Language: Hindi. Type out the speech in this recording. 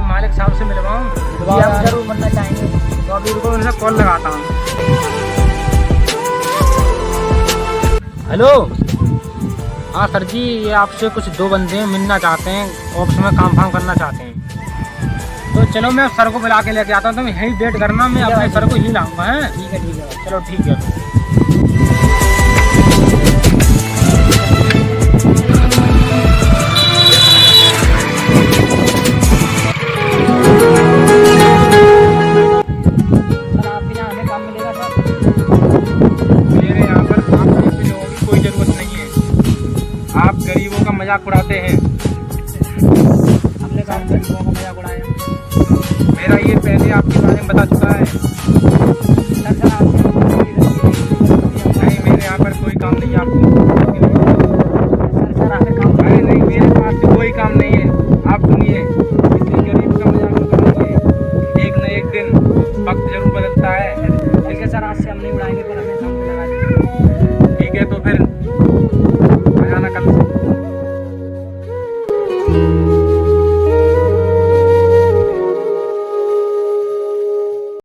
मालिक साहब से मिलवाऊं? जी आप जरूर बनना चाहेंगे। तो अभी रुको, उनसे कॉल लगाता हूँ। हेलो, हाँ सर जी, ये आपसे कुछ दो बंदे मिलना चाहते हैं, ऑफिस में काम फाम करना चाहते हैं। तो चलो मैं सर को बुला के लेके आता हूँ, तुम यहीं वेट करना, मैं अपने सर को ही लाऊंगा। हैं, ठीक है ठीक है। चलो ठीक है। सर आपके यहाँ हमें काम मिलेगा सर? मेरे यहाँ पर आप जैसे लोगों की कोई ज़रूरत नहीं है। आप गरीबों का मजाक उड़ाते हैं। हमने काम गरीबों का मजाक उड़ाया? मेरा ये पहले आपके बारे में बता चुका है। सर सर आपके नहीं, मेरे यहाँ पर कोई काम नहीं है आपको। सर हमें काम अरे नहीं, मेरे पास तो कोई काम नहीं है। आप सुनिए, किसी गरीब का मजाक मत उड़ाइए। एक न एक दिन वक्त जरूर बदलता है। ठीक है सर, आज से हम नहीं उड़ाएंगे पर